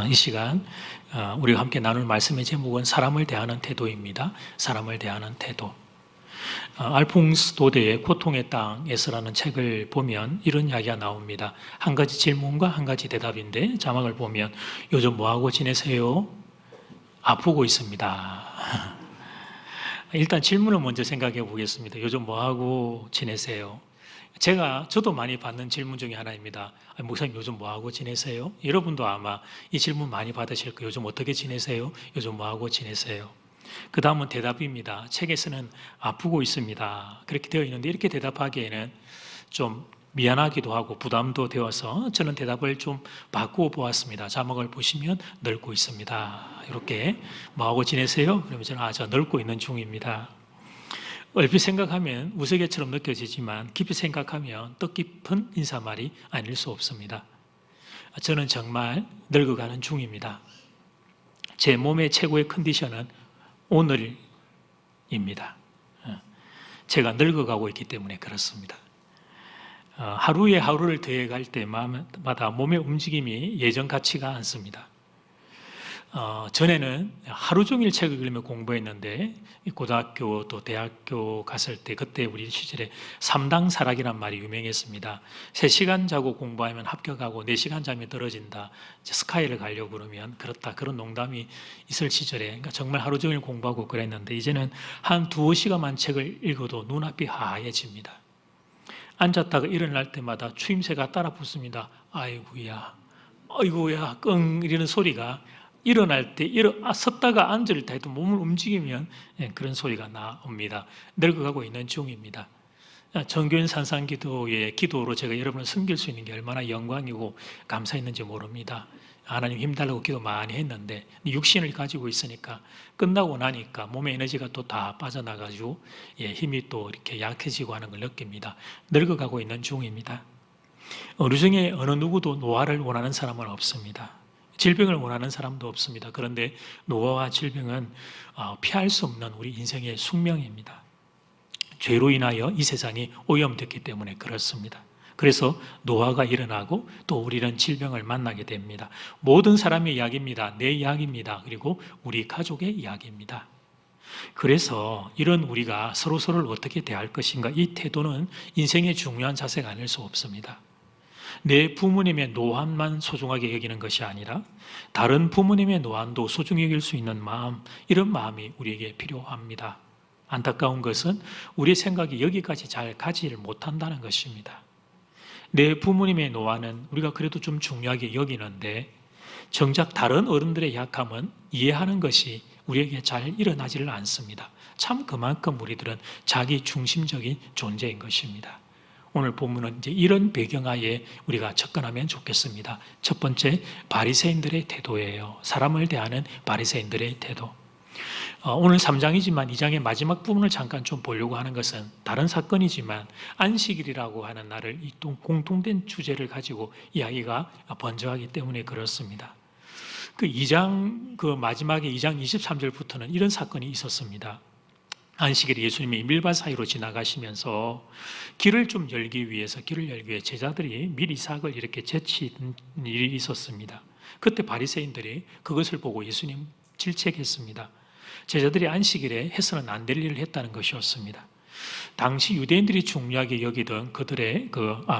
이 시간 우리가 함께 나눌 말씀의 제목은 사람을 대하는 태도입니다. 사람을 대하는 태도. 알퐁스 도데의 고통의 땅에서라는 책을 보면 이런 이야기가 나옵니다. 한 가지 질문과 한 가지 대답인데 자막을 보면 요즘 뭐하고 지내세요? 아프고 있습니다. 일단 질문을 먼저 생각해 보겠습니다. 요즘 뭐하고 지내세요? 저도 많이 받는 질문 중에 하나입니다. 목사님 요즘 뭐하고 지내세요? 여러분도 아마 이 질문 많이 받으실 거예요. 요즘 어떻게 지내세요? 요즘 뭐하고 지내세요? 그 다음은 대답입니다. 책에서는 아프고 있습니다. 그렇게 되어 있는데 이렇게 대답하기에는 좀 미안하기도 하고 부담도 되어서 저는 대답을 좀 바꾸어 보았습니다. 자막을 보시면 늙고 있습니다. 이렇게 뭐하고 지내세요? 그러면 저는 저 늙고 있는 중입니다. 얼핏 생각하면 우스갯처럼 느껴지지만 깊이 생각하면 뜻깊은 인사말이 아닐 수 없습니다. 저는 정말 늙어가는 중입니다. 제 몸의 최고의 컨디션은 오늘입니다. 제가 늙어가고 있기 때문에 그렇습니다. 하루에 하루를 더해갈 때마다 몸의 움직임이 예전 같지가 않습니다. 전에는 하루 종일 책을 읽으며 공부했는데 고등학교 또 대학교 갔을 때 그때 우리 시절에 3당 사락이란 말이 유명했습니다. 3시간 자고 공부하면 합격하고 4시간 자면 떨어진다. 스카이를 가려고 그러면 그렇다. 그런 농담이 있을 시절에 그러니까 정말 하루 종일 공부하고 그랬는데 이제는 한 2-5시간만 책을 읽어도 눈앞이 하얘집니다. 앉았다가 일어날 때마다 추임새가 따라 붙습니다. 아이고야 끙 이러는 소리가 일어날 때 섰다가 앉을 때 해도 몸을 움직이면 그런 소리가 나옵니다. 늙어가고 있는 중입니다. 정교인 산상기도의 기도로 제가 여러분을 섬길 수 있는 게 얼마나 영광이고 감사했는지 모릅니다. 하나님 힘달라고 기도 많이 했는데 육신을 가지고 있으니까 끝나고 나니까 몸의 에너지가 또 다 빠져나가지고 힘이 또 이렇게 약해지고 하는 걸 느낍니다. 늙어가고 있는 중입니다. 우리 중에 어느 누구도 노화를 원하는 사람은 없습니다. 질병을 원하는 사람도 없습니다. 그런데 노화와 질병은 피할 수 없는 우리 인생의 숙명입니다. 죄로 인하여 이 세상이 오염됐기 때문에 그렇습니다. 그래서 노화가 일어나고 또 우리는 질병을 만나게 됩니다. 모든 사람의 이야기입니다. 내 이야기입니다. 그리고 우리 가족의 이야기입니다. 그래서 이런 우리가 서로서로를 어떻게 대할 것인가 이 태도는 인생의 중요한 자세가 아닐 수 없습니다. 내 부모님의 노안만 소중하게 여기는 것이 아니라 다른 부모님의 노안도 소중히 여길 수 있는 마음, 이런 마음이 우리에게 필요합니다. 안타까운 것은 우리의 생각이 여기까지 잘 가지를 못한다는 것입니다. 내 부모님의 노안은 우리가 그래도 좀 중요하게 여기는데 정작 다른 어른들의 약함은 이해하는 것이 우리에게 잘 일어나지를 않습니다. 참 그만큼 우리들은 자기 중심적인 존재인 것입니다. 오늘 본문은 이제 이런 배경하에 우리가 접근하면 좋겠습니다. 첫 번째, 바리새인들의 태도예요. 사람을 대하는 바리새인들의 태도. 오늘 3장이지만 2장의 마지막 부분을 잠깐 좀 보려고 하는 것은 다른 사건이지만 안식일이라고 하는 날을 이 공통된 주제를 가지고 이야기가 번져가기 때문에 그렇습니다. 그 마지막에 2장 23절부터는 이런 사건이 있었습니다. 안식일에 예수님이 밀밭 사이로 지나가시면서 길을 열기 위해 제자들이 밀 이삭을 이렇게 제치는 일이 있었습니다. 그때 바리새인들이 그것을 보고 예수님 질책했습니다. 제자들이 안식일에 해서는 안 될 일을 했다는 것이었습니다. 당시 유대인들이 중요하게 여기던 그들의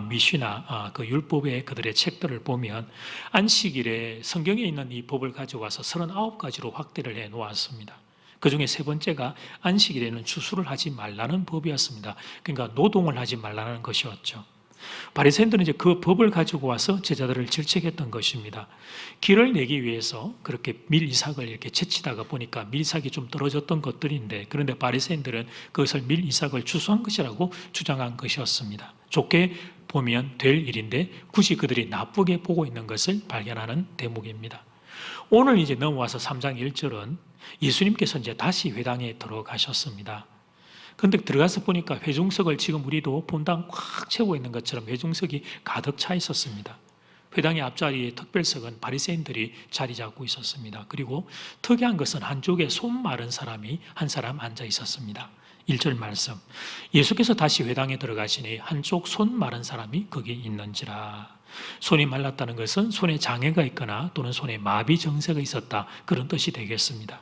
미시나 율법의 그들의 책들을 보면 안식일에 성경에 있는 이 법을 가져와서 39가지로 확대를 해 놓았습니다. 그 중에 세 번째가 안식일에는 추수를 하지 말라는 법이었습니다. 그러니까 노동을 하지 말라는 것이었죠. 바리새인들은 이제 그 법을 가지고 와서 제자들을 질책했던 것입니다. 길을 내기 위해서 그렇게 밀 이삭을 이렇게 채치다가 보니까 밀 이삭이 좀 떨어졌던 것들인데 그런데 바리새인들은 그것을 밀 이삭을 추수한 것이라고 주장한 것이었습니다. 좋게 보면 될 일인데 굳이 그들이 나쁘게 보고 있는 것을 발견하는 대목입니다. 오늘 이제 넘어와서 3장 1절은 예수님께서 이제 다시 회당에 들어가셨습니다. 그런데 들어가서 보니까 회중석을 지금 우리도 본당 꽉 채우고 있는 것처럼 회중석이 가득 차 있었습니다. 회당의 앞자리에 특별석은 바리새인들이 자리 잡고 있었습니다. 그리고 특이한 것은 한쪽에 손 마른 사람이 한 사람 앉아 있었습니다. 1절 말씀, 예수께서 다시 회당에 들어가시니 한쪽 손 마른 사람이 거기 있는지라. 손이 말랐다는 것은 손에 장애가 있거나 또는 손에 마비 증세가 있었다, 그런 뜻이 되겠습니다.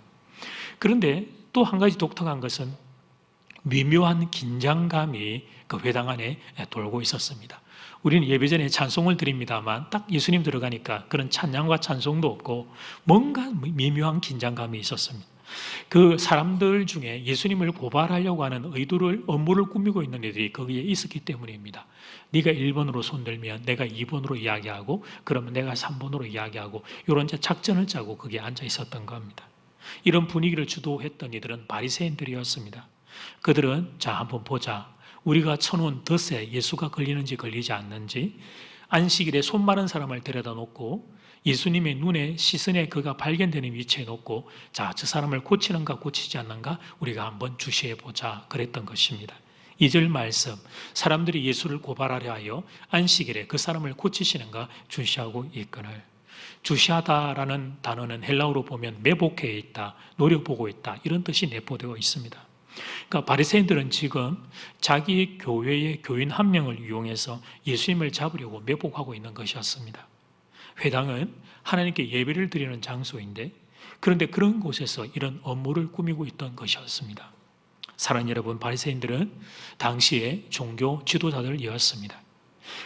그런데 또 한 가지 독특한 것은 미묘한 긴장감이 그 회당 안에 돌고 있었습니다. 우리는 예배 전에 찬송을 드립니다만 딱 예수님 들어가니까 그런 찬양과 찬송도 없고 뭔가 미묘한 긴장감이 있었습니다. 그 사람들 중에 예수님을 고발하려고 하는 업무를 꾸미고 있는 이들이 거기에 있었기 때문입니다. 네가 1번으로 손들면 내가 2번으로 이야기하고, 그러면 내가 3번으로 이야기하고, 이런 작전을 짜고 거기에 앉아 있었던 겁니다. 이런 분위기를 주도했던 이들은 바리새인들이었습니다. 그들은 자, 한번 보자, 우리가 쳐놓은 덫에 예수가 걸리는지 걸리지 않는지, 안식일에 손 마른 사람을 데려다 놓고 예수님의 눈에 시선에 그가 발견되는 위치에 놓고, 자, 저 사람을 고치는가 고치지 않는가 우리가 한번 주시해 보자, 그랬던 것입니다. 2절 말씀, 사람들이 예수를 고발하려 하여 안식일에 그 사람을 고치시는가 주시하고 있거늘. 주시하다라는 단어는 헬라어로 보면 매복해 있다, 노려보고 있다, 이런 뜻이 내포되어 있습니다. 그러니까 바리새인들은 지금 자기 교회의 교인 한 명을 이용해서 예수님을 잡으려고 매복하고 있는 것이었습니다. 회당은 하나님께 예배를 드리는 장소인데, 그런데 그런 곳에서 이런 업무를 꾸미고 있던 것이었습니다. 사랑하는 여러분, 바리새인들은 당시에 종교 지도자들이었습니다.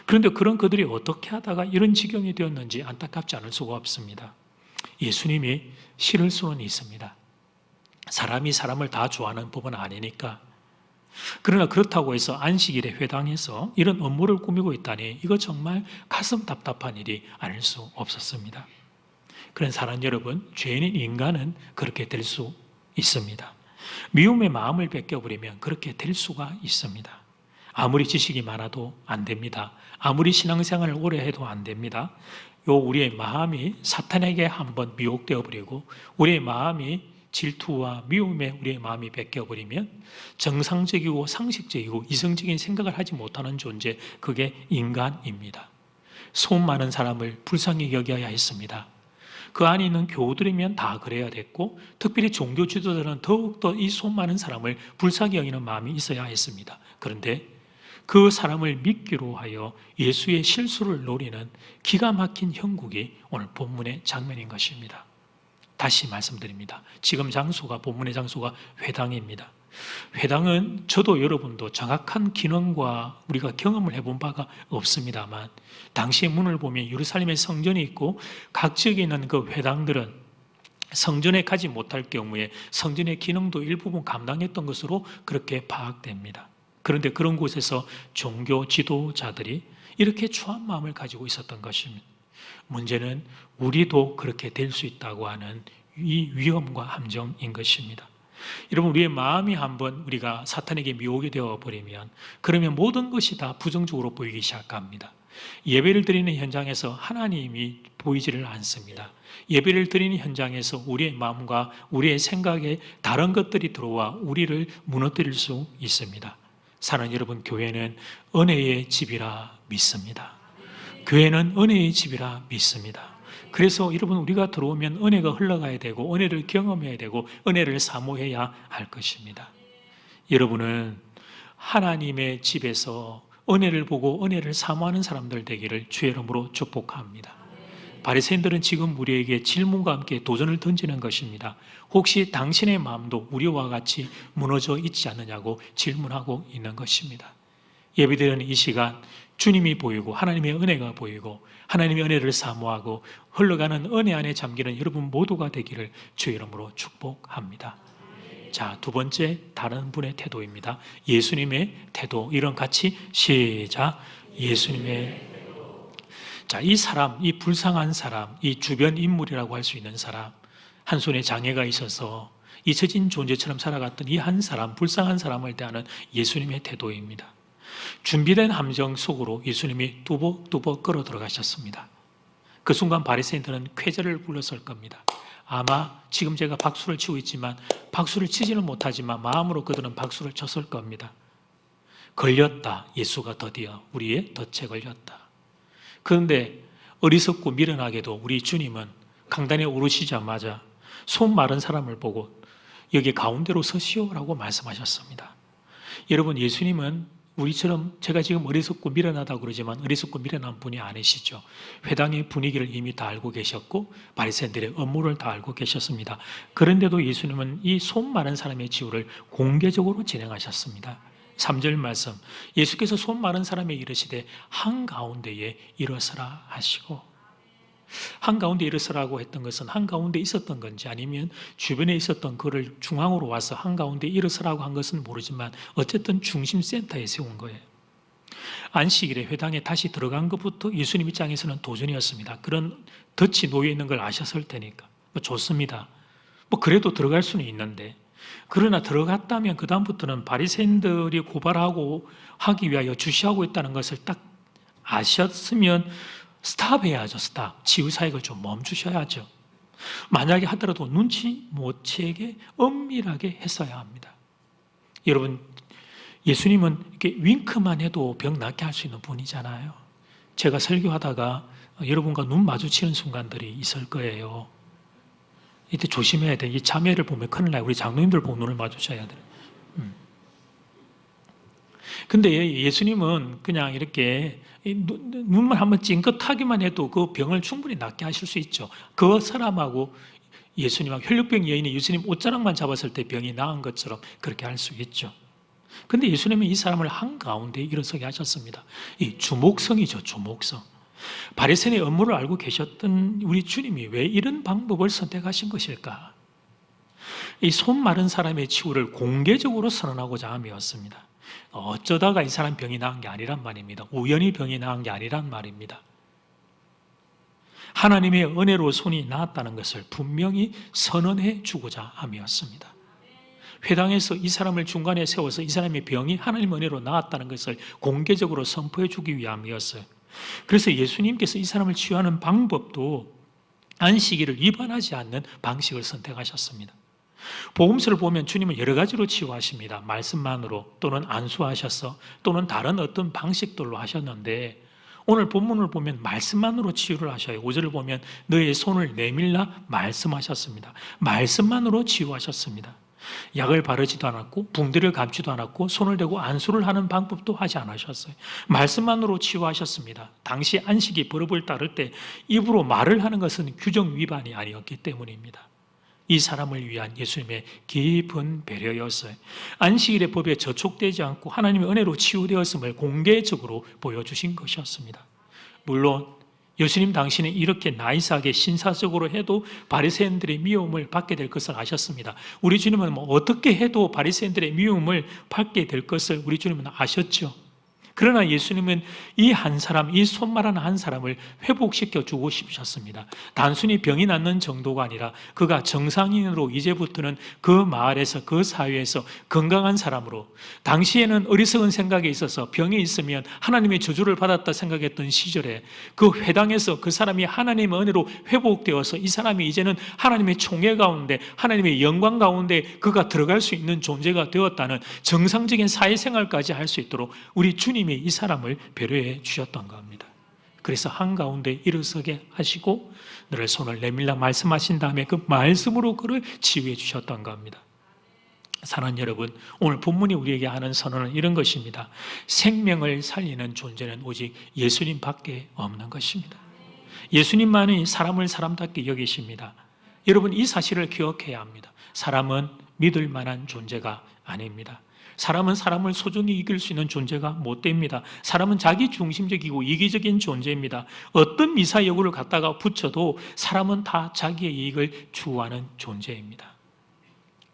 그런데 그런 그들이 어떻게 하다가 이런 지경이 되었는지 안타깝지 않을 수가 없습니다. 예수님이 싫을 수는 있습니다. 사람이 사람을 다 좋아하는 법은 아니니까. 그러나 그렇다고 해서 안식일에 회당에서 이런 업무를 꾸미고 있다니, 이거 정말 가슴 답답한 일이 아닐 수 없었습니다. 그런 사랑 여러분, 죄인인 인간은 그렇게 될 수 있습니다. 미움의 마음을 뺏겨버리면 그렇게 될 수가 있습니다. 아무리 지식이 많아도 안 됩니다. 아무리 신앙생활을 오래 해도 안 됩니다. 우리의 마음이 사탄에게 한번 미혹되어 버리고, 우리의 마음이 질투와 미움에 우리의 마음이 뺏겨버리면 정상적이고 상식적이고 이성적인 생각을 하지 못하는 존재, 그게 인간입니다. 소음 많은 사람을 불쌍히 여겨야 했습니다. 그 안에 있는 교우들이면 다 그래야 됐고, 특별히 종교 지도자는 더욱더 이 소음 많은 사람을 불쌍히 여기는 마음이 있어야 했습니다. 그런데 그 사람을 믿기로 하여 예수의 실수를 노리는 기가 막힌 형국이 오늘 본문의 장면인 것입니다. 다시 말씀드립니다. 지금 장소가, 본문의 장소가 회당입니다. 회당은 저도 여러분도 정확한 기능과 우리가 경험을 해본 바가 없습니다만, 당시의 문을 보면 예루살렘에 성전이 있고 각 지역에 있는 그 회당들은 성전에 가지 못할 경우에 성전의 기능도 일부분 감당했던 것으로 그렇게 파악됩니다. 그런데 그런 곳에서 종교 지도자들이 이렇게 추한 마음을 가지고 있었던 것입니다. 문제는 우리도 그렇게 될 수 있다고 하는 이 위험과 함정인 것입니다. 여러분, 우리의 마음이 한번 우리가 사탄에게 미혹이 되어 버리면, 그러면 모든 것이 다 부정적으로 보이기 시작합니다. 예배를 드리는 현장에서 하나님이 보이지를 않습니다. 예배를 드리는 현장에서 우리의 마음과 우리의 생각에 다른 것들이 들어와 우리를 무너뜨릴 수 있습니다. 사랑하는 여러분, 교회는 은혜의 집이라 믿습니다. 교회는 은혜의 집이라 믿습니다. 그래서 여러분, 우리가 들어오면 은혜가 흘러가야 되고 은혜를 경험해야 되고 은혜를 사모해야 할 것입니다. 여러분은 하나님의 집에서 은혜를 보고 은혜를 사모하는 사람들 되기를 주의 이름으로 축복합니다. 바리새인들은 지금 우리에게 질문과 함께 도전을 던지는 것입니다. 혹시 당신의 마음도 우리와 같이 무너져 있지 않느냐고 질문하고 있는 것입니다. 예배드리는 이 시간, 주님이 보이고 하나님의 은혜가 보이고 하나님의 은혜를 사모하고 흘러가는 은혜 안에 잠기는 여러분 모두가 되기를 주의 이름으로 축복합니다. 자, 두 번째, 다른 분의 태도입니다. 예수님의 태도. 이런 같이 시작. 예수님의. 자, 이 사람, 이 불쌍한 사람, 이 주변 인물이라고 할 수 있는 사람, 한 손에 장애가 있어서 잊혀진 존재처럼 살아갔던 이 한 사람, 불쌍한 사람을 대하는 예수님의 태도입니다. 준비된 함정 속으로 예수님이 뚜벅뚜벅 걸어 들어가셨습니다. 그 순간 바리새인들은 쾌재를 불렀을 겁니다. 아마 지금 제가 박수를 치고 있지만 박수를 치지는 못하지만 마음으로 그들은 박수를 쳤을 겁니다. 걸렸다. 예수가 드디어 우리의 덫에 걸렸다. 그런데 어리석고 미련하게도 우리 주님은 강단에 오르시자마자 손 마른 사람을 보고 여기 가운데로 서시오라고 말씀하셨습니다. 여러분, 예수님은 우리처럼 제가 지금 어리석고 미련하다고 그러지만 어리석고 미련한 분이 아니시죠. 회당의 분위기를 이미 다 알고 계셨고 바리새인들의 업무를 다 알고 계셨습니다. 그런데도 예수님은 이 손 마른 사람의 치유를 공개적으로 진행하셨습니다. 3절 말씀, 예수께서 손 마른 사람에 이르시되 한가운데에 일어서라 하시고, 한가운데 일어서라고 했던 것은 한가운데 있었던 건지 아니면 주변에 있었던 그를 중앙으로 와서 한가운데 일어서라고 한 것은 모르지만 어쨌든 중심 센터에 세운 거예요. 안식일에 회당에 다시 들어간 것부터 예수님 입장에서는 도전이었습니다. 그런 덫이 놓여 있는 걸 아셨을 테니까 좋습니다. 그래도 들어갈 수는 있는데, 그러나 들어갔다면 그 다음부터는 바리새인들이 고발하고 하기 위하여 주시하고 있다는 것을 딱 아셨으면 스탑해야죠. 스탑. 치유사역을 좀 멈추셔야죠. 만약에 하더라도 눈치 못 채게 엄밀하게 했어야 합니다. 여러분, 예수님은 이렇게 윙크만 해도 병 낫게 할 수 있는 분이잖아요. 제가 설교하다가 여러분과 눈 마주치는 순간들이 있을 거예요. 이때 조심해야 돼. 이 자매를 보면 큰일 나요. 우리 장로님들 보면 눈을 마주쳐야 돼요. 근데 예수님은 그냥 이렇게 눈만 한번 찡긋하기만 해도 그 병을 충분히 낫게 하실 수 있죠. 그 사람하고 예수님하고 혈류병 여인이 예수님 옷자락만 잡았을 때 병이 나은 것처럼 그렇게 할 수 있죠. 근데 예수님은 이 사람을 한가운데 일어서게 하셨습니다. 이 주목성이죠. 주목성. 바리새인의 업무를 알고 계셨던 우리 주님이 왜 이런 방법을 선택하신 것일까? 이 손 마른 사람의 치유를 공개적으로 선언하고자 함이었습니다. 어쩌다가 이 사람 병이 나은 게 아니란 말입니다. 우연히 병이 나은 게 아니란 말입니다. 하나님의 은혜로 손이 나았다는 것을 분명히 선언해 주고자 함이었습니다. 회당에서 이 사람을 중간에 세워서 이 사람의 병이 하나님의 은혜로 나았다는 것을 공개적으로 선포해 주기 위함이었어요. 그래서 예수님께서 이 사람을 치유하는 방법도 안식일을 위반하지 않는 방식을 선택하셨습니다. 복음서를 보면 주님은 여러 가지로 치유하십니다. 말씀만으로 또는 안수하셔서 또는 다른 어떤 방식들로 하셨는데, 오늘 본문을 보면 말씀만으로 치유를 하셔요. 5절을 보면 너의 손을 내밀라 말씀하셨습니다. 말씀만으로 치유하셨습니다. 약을 바르지도 않았고 붕대를 감지도 않았고 손을 대고 안수를 하는 방법도 하지 않으셨어요. 말씀만으로 치유하셨습니다. 당시 안식이 법을 따를 때 입으로 말을 하는 것은 규정 위반이 아니었기 때문입니다. 이 사람을 위한 예수님의 깊은 배려였어요. 안식일의 법에 저촉되지 않고 하나님의 은혜로 치유되었음을 공개적으로 보여주신 것이었습니다. 물론 예수님 당신은 이렇게 나이스하게 신사적으로 해도 바리새인들의 미움을 받게 될 것을 아셨습니다. 우리 주님은 어떻게 해도 바리새인들의 미움을 받게 될 것을 우리 주님은 아셨죠. 그러나 예수님은 이 한 사람, 이 손말한 한 사람을 회복시켜 주고 싶으셨습니다. 단순히 병이 낫는 정도가 아니라 그가 정상인으로 이제부터는 그 마을에서, 그 사회에서 건강한 사람으로, 당시에는 어리석은 생각에 있어서 병이 있으면 하나님의 저주를 받았다 생각했던 시절에 그 회당에서 그 사람이 하나님의 은혜로 회복되어서 이 사람이 이제는 하나님의 총회 가운데, 하나님의 영광 가운데 그가 들어갈 수 있는 존재가 되었다는 정상적인 사회생활까지 할 수 있도록 우리 주님이 이 사람을 배려해 주셨던 겁니다. 그래서 한가운데 일어서게 하시고 너를 손을 내밀라 말씀하신 다음에 그 말씀으로 그를 치유해 주셨던 겁니다. 사랑하는 여러분, 오늘 본문이 우리에게 하는 선언은 이런 것입니다. 생명을 살리는 존재는 오직 예수님밖에 없는 것입니다. 예수님만이 사람을 사람답게 여기십니다. 여러분, 이 사실을 기억해야 합니다. 사람은 믿을 만한 존재가 아닙니다. 사람은 사람을 소중히 이길 수 있는 존재가 못 됩니다. 사람은 자기 중심적이고 이기적인 존재입니다. 어떤 미사여구를 갖다가 붙여도 사람은 다 자기의 이익을 추구하는 존재입니다.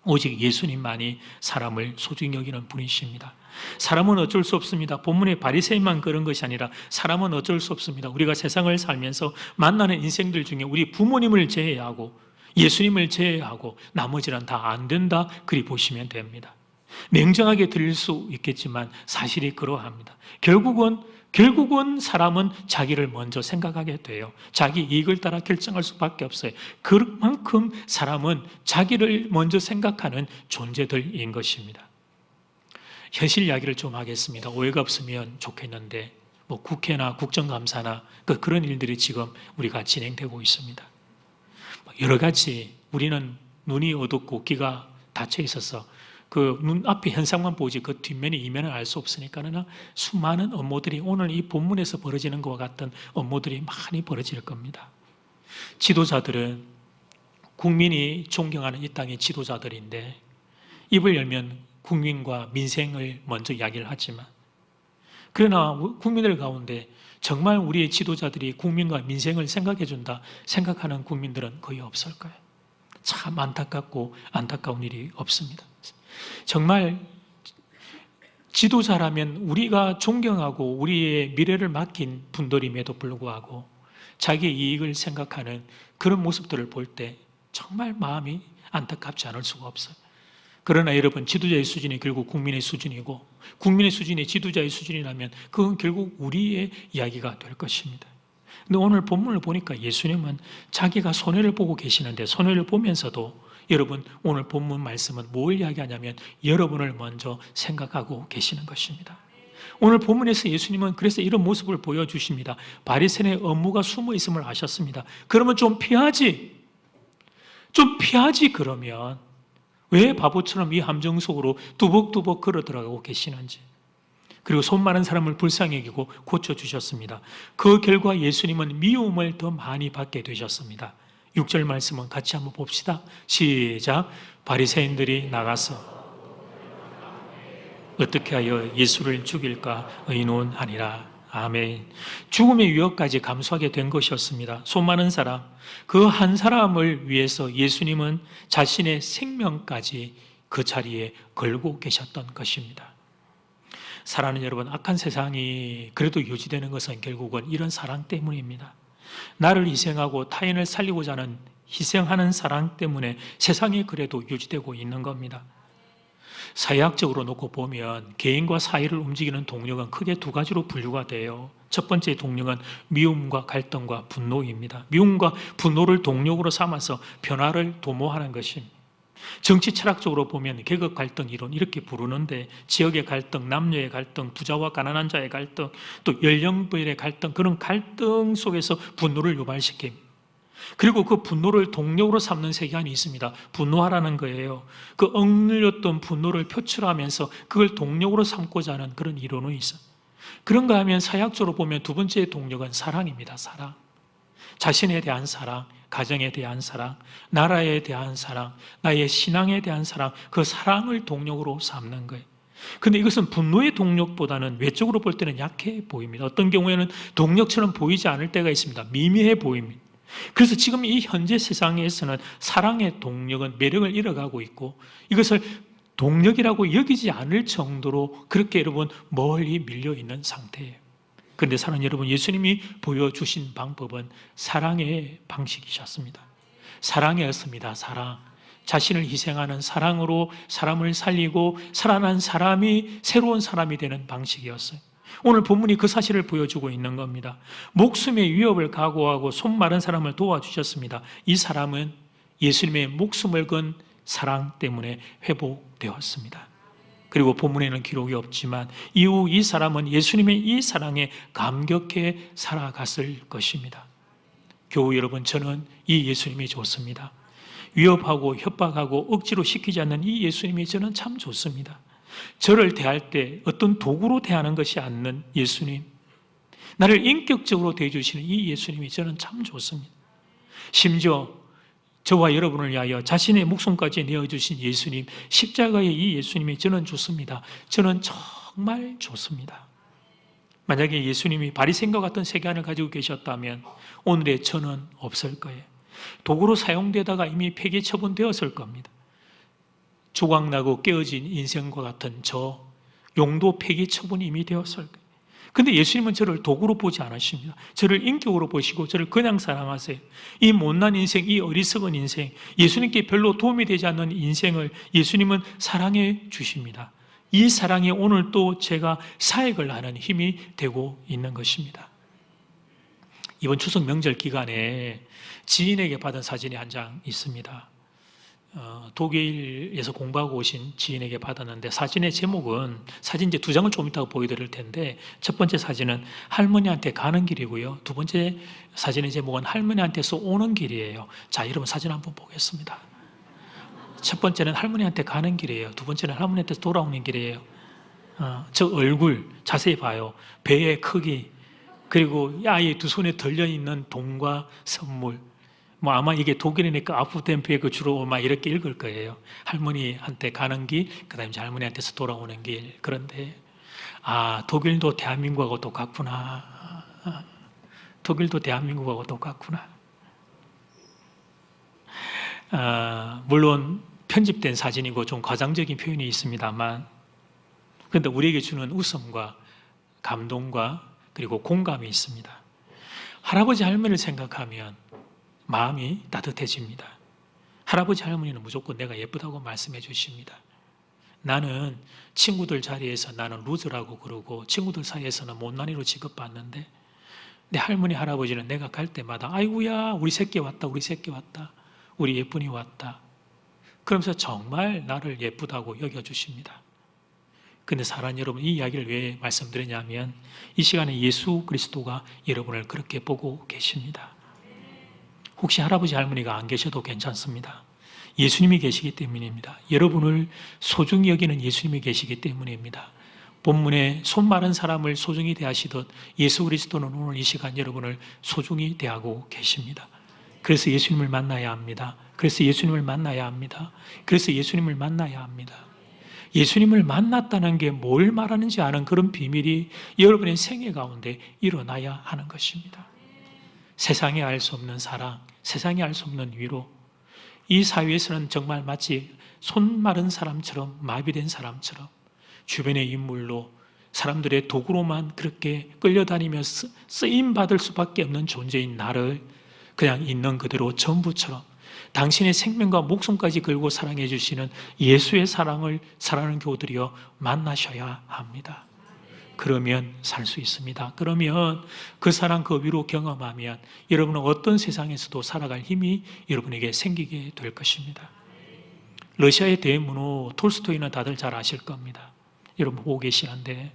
오직 예수님만이 사람을 소중히 여기는 분이십니다. 사람은 어쩔 수 없습니다. 본문의 바리새인만 그런 것이 아니라 사람은 어쩔 수 없습니다. 우리가 세상을 살면서 만나는 인생들 중에 우리 부모님을 제외하고 예수님을 제외하고 나머지는 다 안 된다, 그리 보시면 됩니다. 냉정하게 들릴 수 있겠지만 사실이 그러합니다. 결국은 사람은 자기를 먼저 생각하게 돼요. 자기 이익을 따라 결정할 수밖에 없어요. 그만큼 사람은 자기를 먼저 생각하는 존재들인 것입니다. 현실 이야기를 좀 하겠습니다. 오해가 없으면 좋겠는데 국회나 국정감사나 그런 일들이 지금 우리가 진행되고 있습니다. 여러 가지 우리는 눈이 어둡고 귀가 닫혀 있어서 그 눈앞의 현상만 보지 그 뒷면의 이면을 알 수 없으니까 수많은 업무들이 오늘 이 본문에서 벌어지는 것과 같은 업무들이 많이 벌어질 겁니다. 지도자들은 국민이 존경하는 이 땅의 지도자들인데 입을 열면 국민과 민생을 먼저 이야기를 하지만 그러나 국민들 가운데 정말 우리의 지도자들이 국민과 민생을 생각해 준다 생각하는 국민들은 거의 없을 거예요. 참 안타깝고 안타까운 일이 없습니다. 정말 지도자라면 우리가 존경하고 우리의 미래를 맡긴 분들임에도 불구하고 자기의 이익을 생각하는 그런 모습들을 볼 때 정말 마음이 안타깝지 않을 수가 없어요. 그러나 여러분, 지도자의 수준이 결국 국민의 수준이고 국민의 수준이 지도자의 수준이라면 그건 결국 우리의 이야기가 될 것입니다. 근데 오늘 본문을 보니까 예수님은 자기가 손해를 보고 계시는데 손해를 보면서도 여러분, 오늘 본문 말씀은 뭘 이야기하냐면 여러분을 먼저 생각하고 계시는 것입니다. 오늘 본문에서 예수님은 그래서 이런 모습을 보여주십니다. 바리새인의 업무가 숨어 있음을 아셨습니다. 그러면 좀 피하지 그러면 왜 바보처럼 이 함정 속으로 두벅두벅 걸어 들어가고 계시는지, 그리고 손 많은 사람을 불쌍히 여기고 고쳐주셨습니다. 그 결과 예수님은 미움을 더 많이 받게 되셨습니다. 6절 말씀은 같이 한번 봅시다. 시작. 바리새인들이 나가서 어떻게 하여 예수를 죽일까 의논하니라. 아멘. 죽음의 위협까지 감수하게 된 것이었습니다. 수많은 사람, 그 한 사람을 위해서 예수님은 자신의 생명까지 그 자리에 걸고 계셨던 것입니다. 사랑하는 여러분, 악한 세상이 그래도 유지되는 것은 결국은 이런 사랑 때문입니다. 나를 희생하고 타인을 살리고자 하는 희생하는 사랑 때문에 세상이 그래도 유지되고 있는 겁니다. 사회학적으로 놓고 보면 개인과 사회를 움직이는 동력은 크게 두 가지로 분류가 돼요. 첫 번째 동력은 미움과 갈등과 분노입니다. 미움과 분노를 동력으로 삼아서 변화를 도모하는 것입니다. 정치 철학적으로 보면 계급 갈등 이론 이렇게 부르는데 지역의 갈등, 남녀의 갈등, 부자와 가난한 자의 갈등, 또 연령별의 갈등, 그런 갈등 속에서 분노를 유발시킵니다. 그리고 그 분노를 동력으로 삼는 세계관이 있습니다. 분노하라는 거예요. 그 억눌렸던 분노를 표출하면서 그걸 동력으로 삼고자 하는 그런 이론이 있어요. 그런가 하면 사회학적으로 보면 두 번째 동력은 사랑입니다. 사랑. 자신에 대한 사랑, 가정에 대한 사랑, 나라에 대한 사랑, 나의 신앙에 대한 사랑, 그 사랑을 동력으로 삼는 거예요. 근데 이것은 분노의 동력보다는 외적으로 볼 때는 약해 보입니다. 어떤 경우에는 동력처럼 보이지 않을 때가 있습니다. 미미해 보입니다. 그래서 지금 이 현재 세상에서는 사랑의 동력은 매력을 잃어가고 있고 이것을 동력이라고 여기지 않을 정도로 그렇게 여러분 멀리 밀려 있는 상태예요. 그런데 사랑하는 여러분, 예수님이 보여주신 방법은 사랑의 방식이셨습니다. 사랑이었습니다. 사랑. 자신을 희생하는 사랑으로 사람을 살리고 살아난 사람이 새로운 사람이 되는 방식이었어요. 오늘 본문이 그 사실을 보여주고 있는 겁니다. 목숨의 위협을 각오하고 손 마른 사람을 도와주셨습니다. 이 사람은 예수님의 목숨을 건 사랑 때문에 회복되었습니다. 그리고 본문에는 기록이 없지만 이후 이 사람은 예수님의 이 사랑에 감격해 살아갔을 것입니다. 교우 여러분, 저는 이 예수님이 좋습니다. 위협하고 협박하고 억지로 시키지 않는 이 예수님이 저는 참 좋습니다. 저를 대할 때 어떤 도구로 대하는 것이 않는 예수님, 나를 인격적으로 대해주시는 이 예수님이 저는 참 좋습니다. 심지어 저와 여러분을 위하여 자신의 목숨까지 내어주신 예수님, 십자가의 이 예수님이 저는 좋습니다. 저는 정말 좋습니다. 만약에 예수님이 바리새인과 같은 세계관을 가지고 계셨다면 오늘의 저는 없을 거예요. 도구로 사용되다가 이미 폐기 처분되었을 겁니다. 조각나고 깨어진 인생과 같은 저 용도 폐기 처분이 이미 되었을 거예요. 근데 예수님은 저를 도구로 보지 않으십니다. 저를 인격으로 보시고 저를 그냥 사랑하세요. 이 못난 인생, 이 어리석은 인생, 예수님께 별로 도움이 되지 않는 인생을 예수님은 사랑해 주십니다. 이 사랑이 오늘 또 제가 사역을 하는 힘이 되고 있는 것입니다. 이번 추석 명절 기간에 지인에게 받은 사진이 한 장 있습니다. 독일에서 공부하고 오신 지인에게 받았는데 사진의 제목은, 사진 이제 두 장을 좀 이따가 보여드릴 텐데, 첫 번째 사진은 할머니한테 가는 길이고요. 두 번째 사진의 제목은 할머니한테서 오는 길이에요. 자, 여러분 사진 한번 보겠습니다. 첫 번째는 할머니한테 가는 길이에요. 두 번째는 할머니한테 돌아오는 길이에요. 저 얼굴 자세히 봐요. 배의 크기, 그리고 아이의 두 손에 들려있는 돈과 선물. 뭐 아마 이게 독일이니까 아프템페그 주로 막 이렇게 읽을 거예요. 할머니한테 가는 길, 그 다음에 할머니한테서 돌아오는 길. 그런데 독일도 대한민국하고 똑같구나. 독일도 대한민국하고 똑같구나. 물론 편집된 사진이고 좀 과장적인 표현이 있습니다만, 그런데 우리에게 주는 웃음과 감동과 그리고 공감이 있습니다. 할아버지 할머니를 생각하면 마음이 따뜻해집니다. 할아버지 할머니는 무조건 내가 예쁘다고 말씀해 주십니다. 나는 친구들 자리에서 나는 루저라고 그러고 친구들 사이에서는 못난이로 취급받는데, 내 할머니 할아버지는 내가 갈 때마다 아이고야 우리 새끼 왔다, 우리 새끼 왔다, 우리 예쁜이 왔다, 그러면서 정말 나를 예쁘다고 여겨주십니다. 근데 사랑하는 여러분, 이 이야기를 왜 말씀드리냐면 이 시간에 예수 그리스도가 여러분을 그렇게 보고 계십니다. 혹시 할아버지 할머니가 안 계셔도 괜찮습니다. 예수님이 계시기 때문입니다. 여러분을 소중히 여기는 예수님이 계시기 때문입니다. 본문에 손 마른 사람을 소중히 대하시듯 예수 그리스도는 오늘 이 시간 여러분을 소중히 대하고 계십니다. 그래서 예수님을 만나야 합니다. 그래서 예수님을 만나야 합니다. 그래서 예수님을 만나야 합니다. 예수님을 만났다는 게 뭘 말하는지 아는 그런 비밀이 여러분의 생애 가운데 일어나야 하는 것입니다. 세상에 알 수 없는 사랑, 세상에 알 수 없는 위로, 이 사회에서는 정말 마치 손 마른 사람처럼, 마비된 사람처럼 주변의 인물로, 사람들의 도구로만 그렇게 끌려다니며 쓰임받을 수밖에 없는 존재인 나를 그냥 있는 그대로 전부처럼 당신의 생명과 목숨까지 걸고 사랑해 주시는 예수의 사랑을 사랑하는 교우들이여 만나셔야 합니다. 그러면 살 수 있습니다. 그러면 그 사랑, 그 위로 경험하면 여러분은 어떤 세상에서도 살아갈 힘이 여러분에게 생기게 될 것입니다. 러시아의 대문호 톨스토이는 다들 잘 아실 겁니다. 여러분 보고 계시는데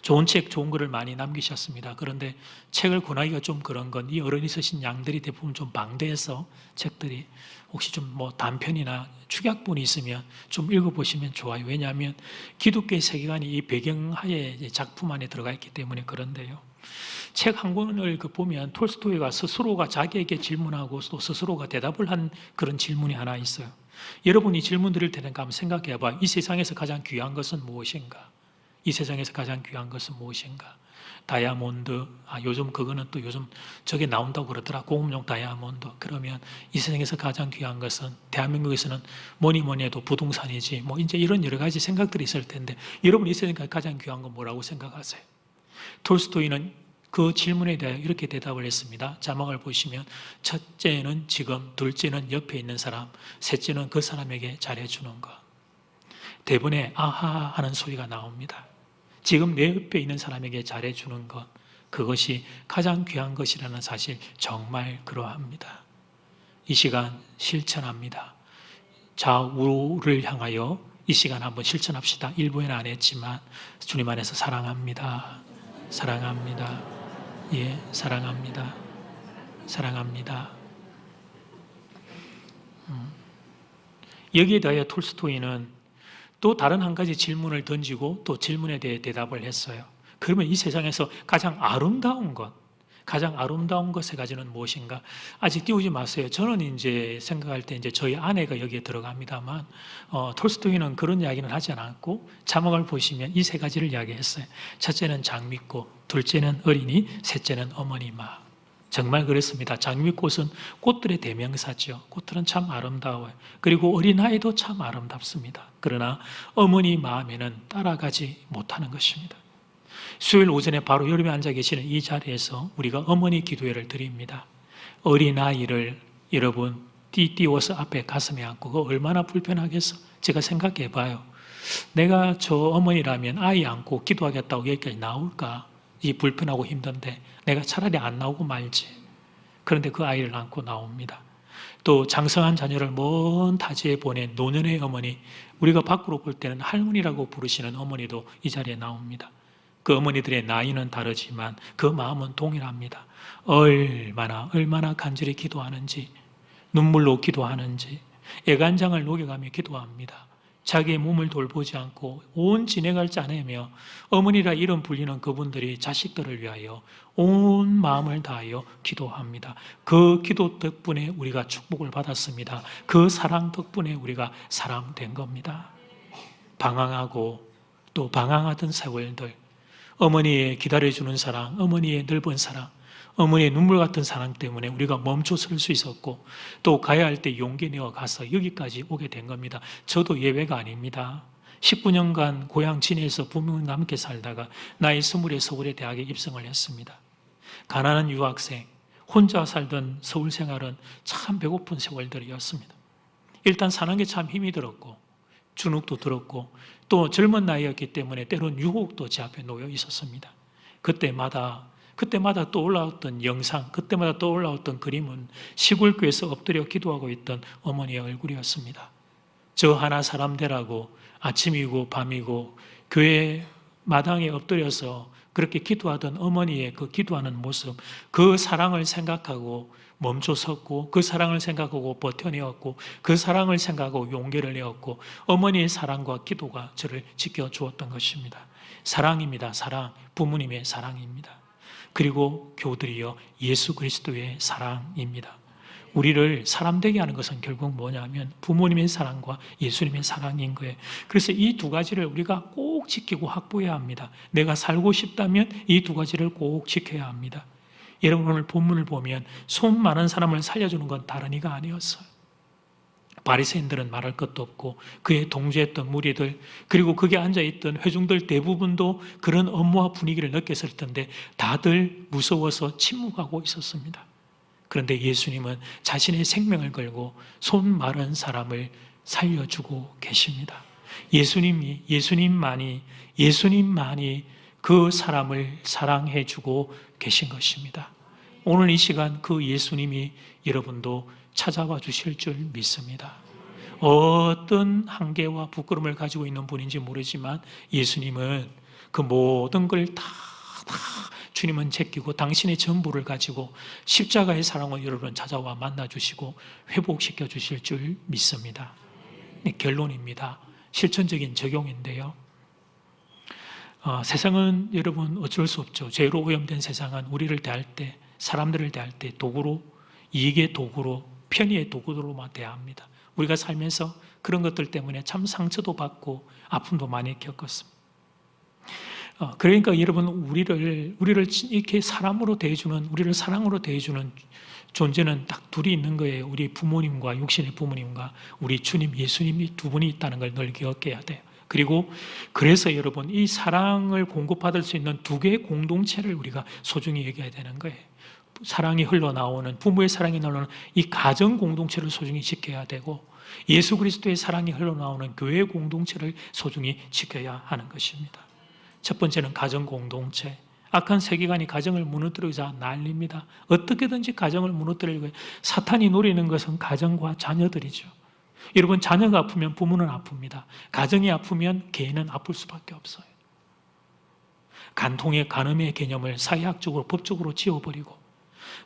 좋은 책, 좋은 글을 많이 남기셨습니다. 그런데 책을 권하기가 좀 그런 건 이 어른이 쓰신 양들이 대부분 좀 방대해서 책들이 혹시 좀 뭐 단편이나 축약본이 있으면 좀 읽어보시면 좋아요. 왜냐하면 기독교의 세계관이 이 배경하에 작품 안에 들어가 있기 때문에 그런데요. 책 한 권을 보면 톨스토이가 스스로가 자기에게 질문하고 또 스스로가 대답을 한 그런 질문이 하나 있어요. 여러분이 질문 드릴 테니까 한번 생각해 봐요. 이 세상에서 가장 귀한 것은 무엇인가? 이 세상에서 가장 귀한 것은 무엇인가? 다이아몬드, 요즘 그거는 또 요즘 저게 나온다고 그러더라. 공업용 다이아몬드. 그러면 이 세상에서 가장 귀한 것은, 대한민국에서는 뭐니 해도 부동산이지. 뭐 이제 이런 여러 가지 생각들이 있을 텐데, 여러분 이 세상에서 가장 귀한 건 뭐라고 생각하세요? 톨스토이는 그 질문에 대해 이렇게 대답을 했습니다. 자막을 보시면 첫째는 지금, 둘째는 옆에 있는 사람, 셋째는 그 사람에게 잘해주는 것. 대본에 아하 하는 소리가 나옵니다. 지금 내 옆에 있는 사람에게 잘해주는 것, 그것이 가장 귀한 것이라는 사실, 정말 그러합니다. 이 시간 실천합니다. 좌우를 향하여 이 시간 한번 실천합시다. 일부에는 안 했지만 주님 안에서 사랑합니다. 사랑합니다. 예, 사랑합니다. 사랑합니다. 여기에 대하여 톨스토이는 또 다른 한 가지 질문을 던지고 또 질문에 대해 대답을 했어요. 그러면 이 세상에서 가장 아름다운 것, 가장 아름다운 것에 가지는 무엇인가? 아직 띄우지 마세요. 저는 이제 생각할 때 이제 저희 아내가 여기에 들어갑니다만, 톨스토이는 그런 이야기는 하지 않았고, 자막을 보시면 이 세 가지를 이야기했어요. 첫째는 장미꽃, 둘째는 어린이, 셋째는 어머니 마음. 정말 그렇습니다. 장미꽃은 꽃들의 대명사죠. 꽃들은 참 아름다워요. 그리고 어린아이도 참 아름답습니다. 그러나 어머니 마음에는 따라가지 못하는 것입니다. 수요일 오전에 바로 여러분이 앉아 계시는 이 자리에서 우리가 어머니 기도회를 드립니다. 어린아이를 여러분 띄워서 앞에 가슴에 안고, 그거 얼마나 불편하겠어? 제가 생각해 봐요. 내가 저 어머니라면 아이 안고 기도하겠다고 여기까지 나올까? 이 불편하고 힘든데 내가 차라리 안 나오고 말지. 그런데 그 아이를 안고 나옵니다. 또 장성한 자녀를 먼 타지에 보낸 노년의 어머니, 우리가 밖으로 볼 때는 할머니라고 부르시는 어머니도 이 자리에 나옵니다. 그 어머니들의 나이는 다르지만 그 마음은 동일합니다. 얼마나 간절히 기도하는지, 눈물로 기도하는지, 애간장을 녹여가며 기도합니다. 자기의 몸을 돌보지 않고 온 진액을 짜내며 어머니라 이름 불리는 그분들이 자식들을 위하여 온 마음을 다하여 기도합니다. 그 기도 덕분에 우리가 축복을 받았습니다. 그 사랑 덕분에 우리가 사랑된 겁니다. 방황하고 또 방황하던 세월들, 어머니의 기다려주는 사랑, 어머니의 넓은 사랑, 어머니의 눈물 같은 사랑 때문에 우리가 멈춰 설 수 있었고 또 가야 할 때 용기 내어 가서 여기까지 오게 된 겁니다. 저도 예외가 아닙니다. 19년간 고향 진해에서 부모님과 함께 살다가 나이 20에 서울의 대학에 입성을 했습니다. 가난한 유학생, 혼자 살던 서울 생활은 참 배고픈 세월들이었습니다. 일단 사는 게 참 힘이 들었고 주눅도 들었고 또 젊은 나이였기 때문에 때론 유혹도 제 앞에 놓여 있었습니다. 그때마다 떠올라왔던 영상, 그때마다 떠올라왔던 그림은 시골교회에서 엎드려 기도하고 있던 어머니의 얼굴이었습니다. 저 하나 사람 되라고 아침이고 밤이고 교회 마당에 엎드려서 그렇게 기도하던 어머니의 그 기도하는 모습, 그 사랑을 생각하고 멈춰섰고 그 사랑을 생각하고 버텨내었고 그 사랑을 생각하고 용기를 내었고 어머니의 사랑과 기도가 저를 지켜주었던 것입니다. 사랑입니다. 사랑, 부모님의 사랑입니다. 그리고 교들이여 예수 그리스도의 사랑입니다. 우리를 사람 되게 하는 것은 결국 뭐냐면 부모님의 사랑과 예수님의 사랑인 거예요. 그래서 이 두 가지를 우리가 꼭 지키고 확보해야 합니다. 내가 살고 싶다면 이 두 가지를 꼭 지켜야 합니다. 여러분 오늘 본문을 보면 손 많은 사람을 살려주는 건 다른 이가 아니었어요. 바리새인들은 말할 것도 없고 그에 동조했던 무리들 그리고 거기에 앉아있던 회중들 대부분도 그런 업무와 분위기를 느꼈을 텐데 다들 무서워서 침묵하고 있었습니다. 그런데 예수님은 자신의 생명을 걸고 손 마른 사람을 살려주고 계십니다. 예수님만이 그 사람을 사랑해주고 계신 것입니다. 오늘 이 시간 그 예수님이 여러분도 찾아와 주실 줄 믿습니다. 어떤 한계와 부끄러움을 가지고 있는 분인지 모르지만 예수님은 그 모든 걸 다 주님은 제끼고 당신의 전부를 가지고 십자가의 사랑을 여러분 찾아와 만나주시고 회복시켜 주실 줄 믿습니다. 네, 결론입니다. 실천적인 적용인데요. 세상은 여러분 어쩔 수 없죠. 죄로 오염된 세상은 우리를 대할 때 사람들을 대할 때 도구로 이익의 도구로 편의의 도구로만 대합니다. 우리가 살면서 그런 것들 때문에 참 상처도 받고 아픔도 많이 겪었습니다. 그러니까 여러분 우리를 이렇게 사람으로 대해주는 우리를 사랑으로 대해주는 존재는 딱 둘이 있는 거예요. 우리 부모님과 육신의 부모님과 우리 주님 예수님이 두 분이 있다는 걸 늘 기억해야 돼요. 그리고 그래서 여러분 이 사랑을 공급받을 수 있는 두 개의 공동체를 우리가 소중히 여겨야 되는 거예요. 사랑이 흘러나오는 부모의 사랑이 흘러나오는 이 가정 공동체를 소중히 지켜야 되고 예수 그리스도의 사랑이 흘러나오는 교회 공동체를 소중히 지켜야 하는 것입니다. 첫 번째는 가정 공동체. 악한 세계관이 가정을 무너뜨리자 난립니다. 어떻게든지 가정을 무너뜨리려고 사탄이 노리는 것은 가정과 자녀들이죠. 여러분 자녀가 아프면 부모는 아픕니다. 가정이 아프면 개인은 아플 수밖에 없어요. 간통의 간음의 개념을 사회학적으로 법적으로 지워버리고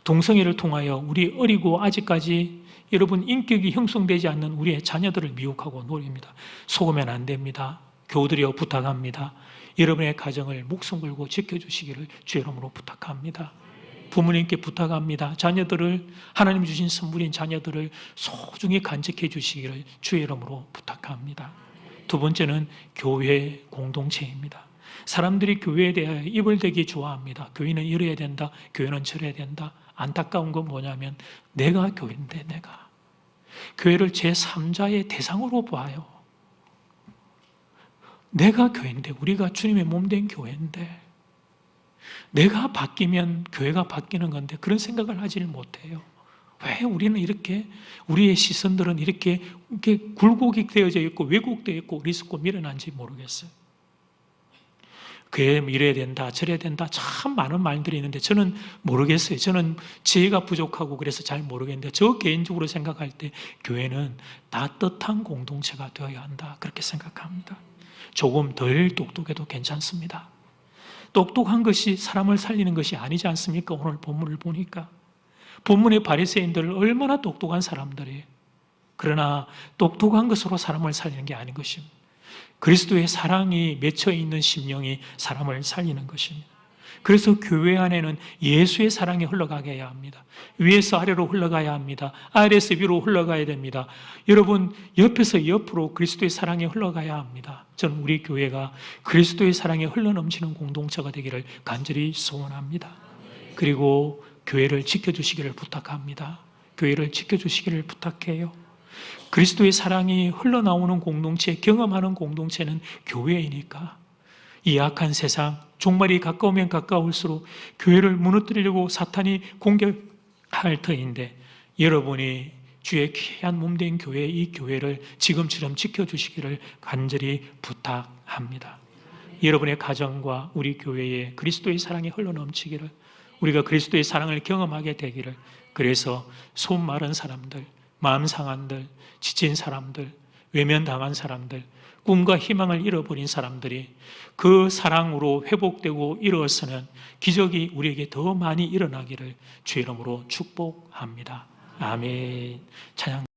동성애를 통하여 우리 어리고 아직까지 여러분 인격이 형성되지 않는 우리의 자녀들을 미혹하고 노립니다. 속으면 안 됩니다. 교우들이여 부탁합니다. 여러분의 가정을 목숨 걸고 지켜주시기를 주의 이름으로 부탁합니다. 부모님께 부탁합니다. 자녀들을 하나님 주신 선물인 자녀들을 소중히 간직해 주시기를 주의 이름으로 부탁합니다. 두 번째는 교회 공동체입니다. 사람들이 교회에 대하여 입을 대기 좋아합니다. 교회는 이래야 된다. 교회는 저래야 된다. 안타까운 건 뭐냐면 내가 교회인데 내가 교회를 제3자의 대상으로 봐요. 내가 교회인데 우리가 주님의 몸된 교회인데 내가 바뀌면 교회가 바뀌는 건데 그런 생각을 하지를 못해요. 왜 우리는 이렇게 우리의 시선들은 이렇게 굴곡이 되어져 있고 왜곡되어 있고 어리석고 미련한지 모르겠어요. 교회 이래야 된다 저래야 된다 참 많은 말들이 있는데 저는 모르겠어요. 저는 지혜가 부족하고 그래서 잘 모르겠는데 저 개인적으로 생각할 때 교회는 따뜻한 공동체가 되어야 한다 그렇게 생각합니다. 조금 덜 똑똑해도 괜찮습니다. 똑똑한 것이 사람을 살리는 것이 아니지 않습니까? 오늘 본문을 보니까 본문의 바리새인들은 얼마나 똑똑한 사람들이에요. 그러나 똑똑한 것으로 사람을 살리는 게 아닌 것입니다. 그리스도의 사랑이 맺혀 있는 심령이 사람을 살리는 것입니다. 그래서 교회 안에는 예수의 사랑이 흘러가게 해야 합니다. 위에서 아래로 흘러가야 합니다. 아래에서 위로 흘러가야 됩니다. 여러분, 옆에서 옆으로 그리스도의 사랑이 흘러가야 합니다. 저는 우리 교회가 그리스도의 사랑이 흘러넘치는 공동체가 되기를 간절히 소원합니다. 그리고 교회를 지켜주시기를 부탁합니다. 교회를 지켜주시기를 부탁해요. 그리스도의 사랑이 흘러나오는 공동체, 경험하는 공동체는 교회이니까 이 악한 세상, 종말이 가까우면 가까울수록 교회를 무너뜨리려고 사탄이 공격할 터인데 여러분이 주의 귀한 몸된 교회, 이 교회를 지금처럼 지켜주시기를 간절히 부탁합니다. 여러분의 가정과 우리 교회에 그리스도의 사랑이 흘러넘치기를, 우리가 그리스도의 사랑을 경험하게 되기를, 그래서 손 마른 사람들, 마음 상한들, 지친 사람들, 외면당한 사람들, 꿈과 희망을 잃어버린 사람들이 그 사랑으로 회복되고 일어서는 기적이 우리에게 더 많이 일어나기를 주의 이름으로 축복합니다. 아멘. 찬양.